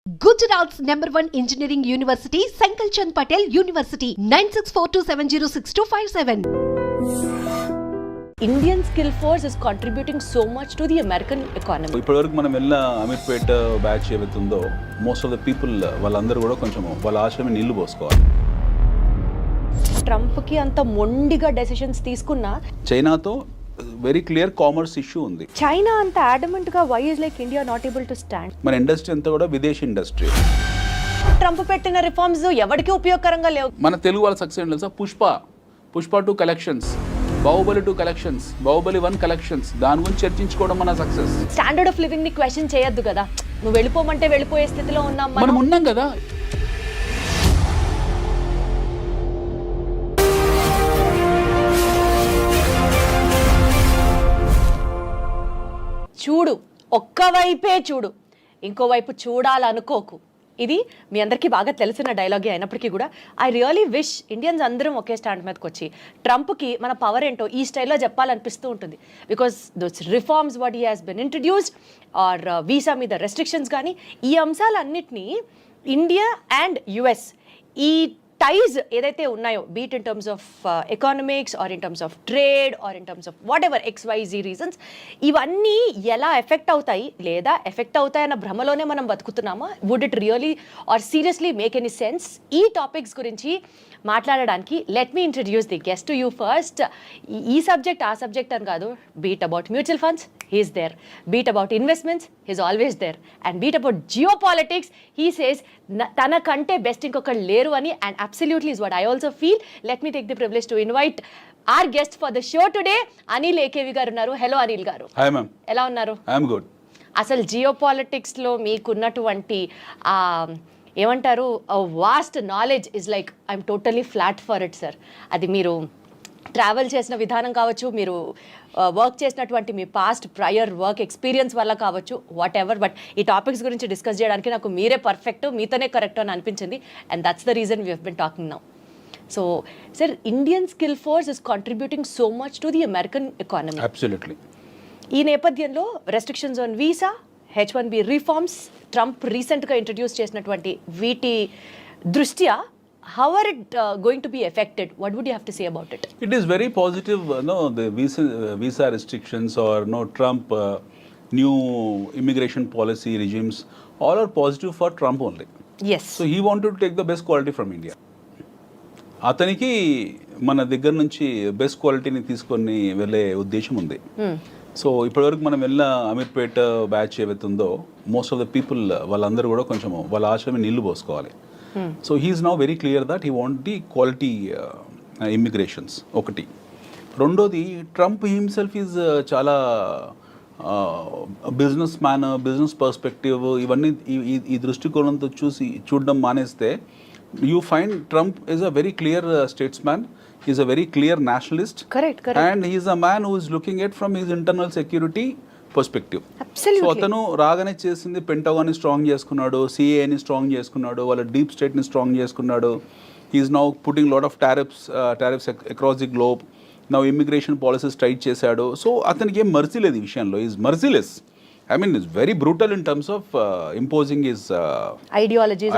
Gujarat's #1 engineering university, Sankal Chand Patel University, 9642706257. Indian skill force is contributing so much to the American economy. ఇప్పటివరకు మనం వెళ్ళిన Ameerpet batch ఏవైతుందో most of the people వాళ్ళందరూ కూడా కొంచెం వాళ్ళ ఆశయం నీళ్లు పోసుకోవాలి. ట్రంప్కి అంత మొండిగా డెసిషన్స్ తీసుకున్నా చైనాతో వెరీ క్లియర్ కామర్స్ ఇష్యూ ఉంది. చైనా అంత అడమెంట్ గా why is like India not able to stand? మన ఇండస్ట్రీ అంతా కూడా విదేశీ ఇండస్ట్రీ. ట్రంప్ పెట్టిన రిఫార్మ్స్ ఎవరికి ఉపయోగకరంగా లేవు. మన తెలుగు వాళ్ళ సక్సెస్ ఏంటి తెలుసా? Pushpa 2 collections, Baahubali 2 collections, Baahubali 1 collections, దాని గురించి చర్చించుకోవడం మన సక్సెస్. స్టాండర్డ్ ఆఫ్ లివింగ్ ని క్వశ్చన్ చేయొద్దు కదా. నువ్వు వెళ్ళిపోమంటే వెళ్ళిపోయే స్థితిలో ఉన్నాం మనం ఉన్నాం కదా. చూడు, ఒక్కవైపే చూడు, ఇంకోవైపు చూడాలనుకోకు. ఇది మీ అందరికీ బాగా తెలిసిన డైలాగే అయినప్పటికీ కూడా ఐ రియలీ విష్ ఇండియన్స్ అందరం ఒకే స్టాండ్ మీదకి వచ్చి ట్రంప్కి మన పవర్ ఏంటో ఈ స్టైల్లో చెప్పాలనిపిస్తూ ఉంటుంది. Because those reforms what he has been introduced are visa మీద రెస్ట్రిక్షన్స్ కానీ ఈ అంశాలన్నింటినీ ఇండియా అండ్ యుఎస్ ఈ టైజ్ ఏదైతే ఉన్నాయో be it in terms of economics or in terms of trade or in terms of whatever XYZ reasons, ఇవన్నీ ఎలా effect అవుతాయి లేదా ఎఫెక్ట్ అవుతాయన్న భ్రమలోనే మనం బతుకుతున్నామా? Would it really or seriously make any sense? ఈ టాపిక్స్ గురించి మాట్లాడడానికి let me introduce the guest to you first. ఈ సబ్జెక్ట్ ఆ సబ్జెక్ట్ అని కాదు, be it about mutual funds he's there, beat about investments he's always there, and beat about geopolitics he says tana kante best inkokal leru ani, and absolutely is what I also feel. Let me take the privilege to invite our guest for the show today, Anil AKV garu unnaru. Hello Anil garu. Hi ma'am. Ela unnaru? I am good. అసలు జియోపాలిటిక్స్లో మీకున్నటువంటి ఏమంటారు vast knowledge is like I'm totally flat for it sir. అది మీరు travel చేసిన విధానం కావచ్చు, మీరు వర్క్ చేసినటువంటి మీ పాస్ట్ ప్రయర్ వర్క్ ఎక్స్పీరియన్స్ వల్ల కావచ్చు, వాట్ ఎవర్. బట్ ఈ టాపిక్స్ గురించి డిస్కస్ చేయడానికి నాకు మీరే పర్ఫెక్ట్, మీతోనే కరెక్ట్ అని అనిపించింది. And that's the reason we have been talking now. So sir, Indian skill force is contributing so much to the American economy. Absolutely. ఈ నేపథ్యంలో restrictions on visa, H1B reforms, Trump రీసెంట్గా introduce చేసినటువంటి వీటి దృష్ట్యా how are it going to be affected? What would you have to say about it? It is very positive, the visa restrictions or Trump new immigration policy regimes, all are positive for Trump only. Yes. So he wanted to take the best quality from India. అతనికి మన దగ్గర నుంచి best క్వాలిటీని తీసుకొని వెళ్ళే ఉద్దేశం ఉంది. So ఇప్పటివరకు మనం వెళ్ళిన అమీర్పేట బ్యాచ్ ఏవైతుందో మోస్ట్ ఆఫ్ ద పీపుల్ వాళ్ళందరూ కూడా కొంచెం వాళ్ళ ఆశయం నీళ్లు పోసుకోవాలి. So he's now very clear that he want the quality immigrations. ఒకటి. రెండోది, ట్రంప్ హిమ్సెల్ఫ్ ఈజ్ చాలా బిజినెస్ మ్యాన్, బిజినెస్ పర్స్పెక్టివ్ ఇవన్నీ ఈ దృష్టికోణంతో చూడడం మానేస్తే you find Trump is a very clear statesman. He is a very clear nationalist. Correct. And he is a man who is looking at from his internal security perspective. Absolutely. So atanu రాగానే చేసింది pentagon ని strong చేసుకున్నాడు, CA ని strong చేసుకున్నాడు, వాళ్ళ deep state ని strong చేసుకున్నాడు. He is now putting lot of tariffs across the globe. Now immigration policies tight చేశాడు. So అతనికి ఏం మర్సీ లేదు ఈ విషయంలో. He is merciless. I mean, it's very brutal in terms of imposing his ideologies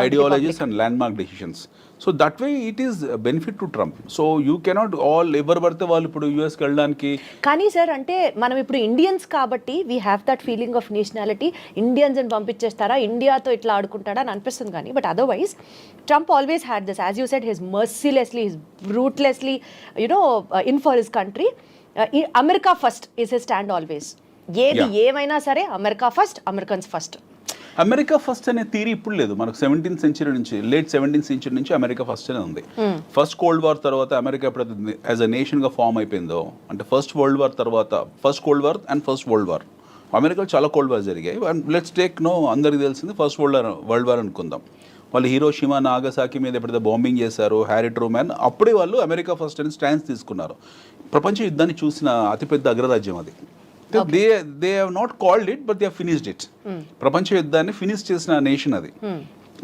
and landmark decisions. So that way it is a benefit to Trump. So you cannot all ఎవరు పడితే వాళ్ళు ఇప్పుడు యూఎస్కి వెళ్ళడానికి. కానీ sir, అంటే మనం ఇప్పుడు Indians కాబట్టి we have that feeling of nationality. Indians అని పంపించేస్తారా, ఇండియాతో ఇట్లా ఆడుకుంటాడా అని అనిపిస్తుంది. కానీ but otherwise Trump always had this, as you said, his mercilessly, his brutally in for his country. America first is his stand always. ఏది ఏమైనా సరే America first, Americans first. America first అనే థియరీ ఇప్పుడు లేదు మనకు. 17th century నుంచి, late 17th century నుంచి America first అనే ఉంది. ఫస్ట్ కోల్డ్ వార్ తర్వాత అమెరికా ఎప్పుడైతే యాజ్ అ నేషన్ గా ఫామ్ అయిపోయిందో, అంటే ఫస్ట్ వరల్డ్ వార్ తర్వాత, first cold war and first world war, అమెరికాలో చాలా కోల్డ్ వార్ జరిగాయి. లెట్స్ టేక్ అందరికి తెలిసింది ఫస్ట్ వరల్డ్ వార్ అనుకుందాం. వాళ్ళు హీరోషిమా, నాగసాకి మీద ఎప్పుడైతే బాంబింగ్ చేశారు, హ్యారీ ట్రూమాన్, అప్పుడే వాళ్ళు అమెరికా ఫస్ట్ అని స్టాండ్స్ తీసుకున్నారు. ప్రపంచ యుద్ధాన్ని చూసిన అతిపెద్ద అగ్రరాజ్యం అది. They have not called it, but they have finished it. ప్రపంచ యుద్ధాన్ని ఫినిష్ చేసిన నేషన్ అది.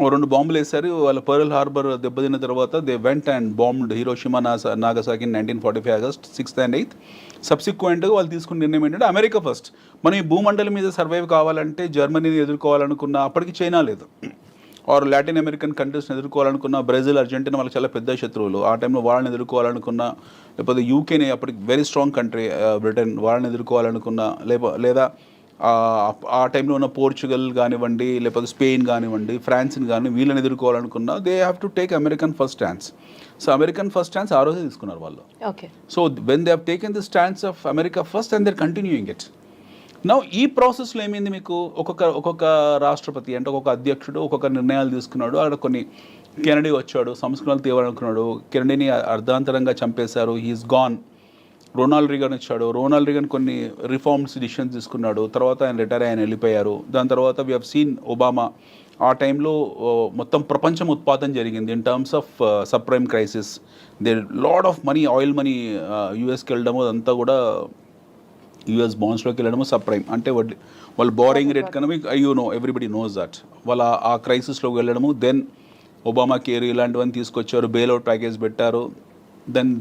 2 బాంబులు వేశారు. వాళ్ళ పర్ల్ హార్బర్ దెబ్బతిన్న తర్వాత they went and bombed Hiroshima, Nagasaki 1945 August 6th and 8th. సబ్సిక్వెంట్గా వాళ్ళు తీసుకున్న నిర్ణయం ఏంటంటే అమెరికా ఫస్ట్. మనం ఈ భూమండలం మీద సర్వైవ్ కావాలంటే, జర్మనీని ఎదుర్కోవాలనుకున్న అప్పటికి చైనా లేదు. ఆర్ లాటిన్ అమెరికన్ కంట్రీస్ని ఎదుర్కోవాలనుకున్న బ్రెజిల్, అర్జెంటీనా వాళ్ళకి చాలా పెద్ద శత్రువులు. ఆ టైంలో వాళ్ళని ఎదుర్కోవాలనుకున్న, లేకపోతే యూకేని అప్పటికి వెరీ స్ట్రాంగ్ కంట్రీ బ్రిటన్, వాళ్ళని ఎదుర్కోవాలనుకున్న, లేదా ఆ టైంలో ఉన్న పోర్చుగల్ కానివ్వండి, లేకపోతే స్పెయిన్ కానివ్వండి, ఫ్రాన్స్ని కానీ వీళ్ళని ఎదుర్కోవాలనుకున్న, they have to take American first stance. So American first stance ఆ రోజే తీసుకున్నారు వాళ్ళు. Okay. So when they have taken the stance of America first and they're continuing it. Now ఈ ప్రాసెస్లో ఏమైంది, మీకు ఒక్కొక్క రాష్ట్రపతి అంటే ఒక్కొక్క అధ్యక్షుడు ఒక్కొక్క నిర్ణయాలు తీసుకున్నాడు. అక్కడ కొన్ని కెనడీ వచ్చాడు, సంస్కరణలు తేవాలనుకున్నాడు, కెనడీని అర్ధాంతరంగా చంపేశారు, హీఈస్ గాన్. రొనాల్డ్ రీగన్ వచ్చాడు, రొనాల్డ్ రీగన్ కొన్ని రిఫార్మ్స్ డిసిషన్స్ తీసుకున్నాడు, తర్వాత ఆయన రిటైర్ ఆయన వెళ్ళిపోయారు. దాని తర్వాత వీ హ్యావ్ సీన్ ఒబామా. ఆ టైంలో మొత్తం ప్రపంచం ఉత్పాదన జరిగింది in terms of subprime crisis. They load of money, oil money యూఎస్కి వెళ్ళడము, అదంతా కూడా యూఎస్ బాండ్స్లోకి వెళ్ళడము సబ్ప్రైమ్ అంటే వాళ్ళు బోరింగ్ రేట్ కన్నా ఎవ్రీబడి నోస్ దట్. వాళ్ళ ఆ క్రైసిస్లోకి వెళ్ళడము. దెన్ ఒబామా కేర్ ఇలాంటివన్నీ తీసుకొచ్చారు, బెయిల్అవుట్ ప్యాకేజ్ పెట్టారు. దెన్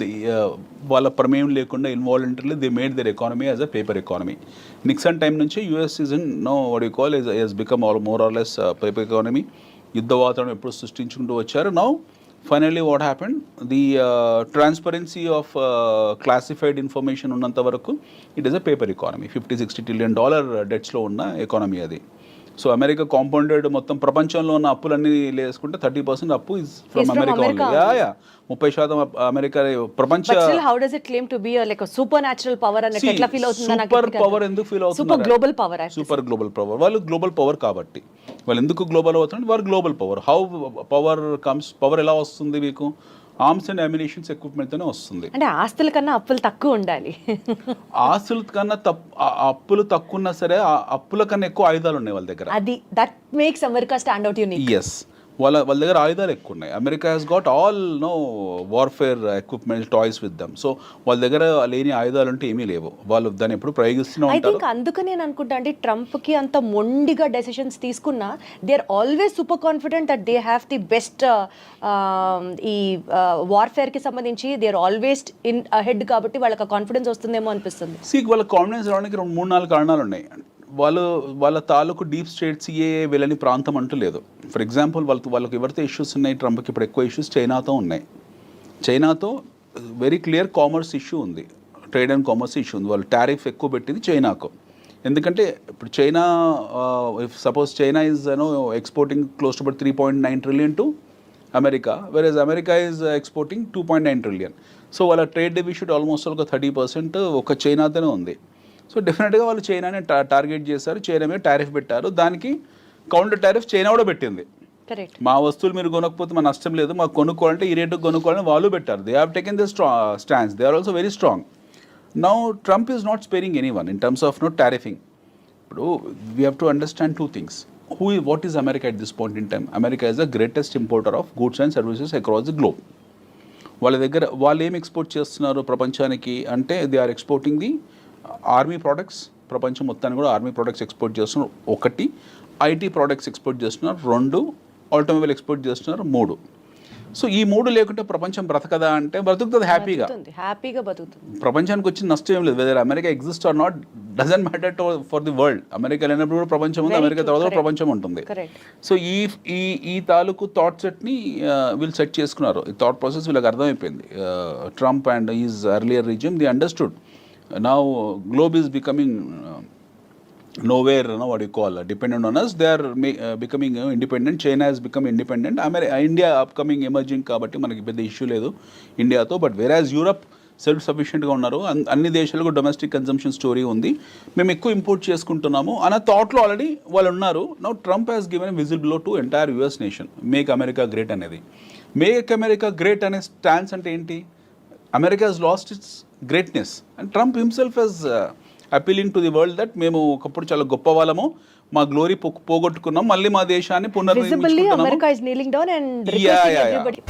వాళ్ళ ప్రమేయం లేకుండా involuntarily they made their economy as a paper economy. Nixon time నుంచి US is in what you call is become more or less paper economy. యుద్ధ వాతావరణం ఎప్పుడు సృష్టించుకుంటూ వచ్చారు. Now finally what happened, the transparency of classified information ఉన్నంత వరకు it is a paper economy. $50-60 trillion డెట్స్లో ఉన్న ఎకానమీ అది. సో అమెరికా కాంపౌండెడ్ మొత్తం ప్రపంచంలో ఉన్న అప్పులన్నీ వేసుకుంటే 30% అప్పు is from America only. 30% America ప్రపంచ. How does it claim to be like super natural power అని ఎట్లా ఫీల్ అవుతుంది? సూపర్ పవర్ ఎందుకు ఫీల్ అవుతుంది? Super global power. Super global power. వాళ్ళు గ్లోబల్ పవర్ కాబట్టి వాళ్ళు ఎందుకు గ్లోబల్ అవుతున్నారు? వారు global power. How power comes? పవర్ ఎలా వస్తుంది మీకు? ఆర్మ్స్ అండ్ అమ్యునిషన్స్ ఎక్విప్మెంట్తోనే వస్తుంది. అంటే ఆస్తుల కన్నా అప్పులు తక్కువ ఉండాలి. ఆస్తుల కన్నా అప్పులు తక్కువ ఉన్నా సరే అప్పుల కన్నా ఎక్కువ ఆయుధాలు ఉన్నాయి వాళ్ళ దగ్గర. అది that makes America stand out unique. Yes, వాళ్ళ దగ్గర ఆయుధాలు ఎక్కువ ఉన్నాయి. America has got all warfare equipment toys with them. So వాళ్ళ దగ్గర లేని ఆయుధాలు అంటే ఏమీ లేవు. వాళ్ళు దాన్ని ఎప్పుడు ప్రయోగిస్తూనే ఉంటారు. ఐ థింక్ అందుకని నేను అనుకుంటా అంటే ట్రంప్కి అంత మొండిగా డెసిషన్స్ తీసుకున్నా they are always super confident that they have the best ఈ వార్ఫేర్కి సంబంధించి they are always in ahead కాబట్టి వాళ్ళకి కాన్ఫిడెన్స్ వస్తుందేమో అనిపిస్తుంది. వాళ్ళ కాన్ఫిడెన్స్ రావడానికి 3-4 కారణాలు ఉన్నాయి. వాళ్ళ తాలూకు డీప్ స్టేట్ సిఏఏ వెళ్ళని ప్రాంతం అంటూ లేదు. ఫర్ ఎగ్జాంపుల్ వాళ్ళకి ఎవరితో ఇష్యూస్ ఉన్నాయి, ట్రంప్కి ఇప్పుడు ఎక్కువ ఇష్యూస్ చైనాతో ఉన్నాయి. చైనాతో వెరీ క్లియర్ కామర్స్ ఇష్యూ ఉంది, ట్రేడ్ అండ్ కామర్స్ ఇష్యూ ఉంది. వాళ్ళు టారిఫ్ ఎక్కువ పెట్టింది చైనాకు. ఎందుకంటే ఇప్పుడు China if suppose China is exporting close to about 3.9 trillion to America, versus America is exporting 2.9 trillion. So వాళ్ళ ట్రేడ్ డెఫిసిట్ ఆల్మోస్ట్ ఒక 30% ఒక చైనాతోనే ఉంది. సో డెఫినెట్గా వాళ్ళు చైనాని టార్గెట్ చేశారు, చైనా మీద టారిఫ్ పెట్టారు. దానికి కౌంటర్ టారిఫ్ చైనా కూడా పెట్టింది. మా వస్తువులు మీరు కొనకపోతే మా నష్టం లేదు, మాకు కొనుక్కోవాలంటే ఈ రేటుకు కొనుక్కోవాలని వాళ్ళు పెట్టారు. They have taken the stands. They are also very strong. Now Trump is not sparing any one in terms of tariffing. ఇప్పుడు we have to understand 2 things. What is America at this point in time? America is the greatest importer of goods and services across the globe. వాళ్ళ దగ్గర వాళ్ళు ఏం export చేస్తున్నారు ప్రపంచానికి అంటే they are exporting the army products. ప్రపంచం మొత్తాన్ని కూడా ఆర్మీ ప్రోడక్ట్స్ ఎక్స్పోర్ట్ చేస్తున్నారు. 1 ఐటీ ప్రోడక్ట్స్ ఎక్స్పోర్ట్ చేస్తున్నారు. 2 ఆటోమొబైల్ ఎక్స్పోర్ట్ చేస్తున్నారు. 3 సో ఈ 3 లేకుంటే ప్రపంచం బ్రతకదా అంటే బ్రతుకుతుంది, హ్యాపీగా బతుకుతుంది. ప్రపంచానికి వచ్చిన నష్టం ఏం లేదు. Whether America exist or not doesn't matter for the world. America లేనప్పుడు కూడా ప్రపంచం ఉంది, అమెరికా తర్వాత ప్రపంచం ఉంటుంది. సో ఈ తాలూకు థాట్ సెట్ని వీళ్ళు సెట్ చేసుకున్నారు. ఈ థాట్ ప్రాసెస్ వీళ్ళకి అర్థమైపోయింది. Trump and is earlier regime the understood. Now globe is becoming nowhere, what you call dependent on us. They are becoming independent. China has become independent. India upcoming emerging కాబట్టి మనకి పెద్ద issue లేదు ఇండియాతో. But whereas Europe self సఫిషియెంట్గా ఉన్నారు. అన్ని దేశాలకు domestic consumption story ఉంది, మేము ఎక్కువ ఇంపోర్ట్ చేసుకుంటున్నాము అన్న థాట్లో ఆల్రెడీ వాళ్ళు ఉన్నారు. Now Trump has given whistle blow to entire US nation. Make America great అనేది. మేక్ అమెరికా గ్రేట్ అనే స్టాన్స్ అంటే ఏంటి? America has lost its greatness and Trump himself is appealing to the world that మేము ఒకప్పుడు చాలా గొప్ప వాళ్ళము, మా గ్లోరీ పోగొట్టుకున్నాం, మళ్ళీ మా దేశాన్ని పునర్నిర్మించుకుంటున్నాము. Visibly America is kneeling down and requesting everybody.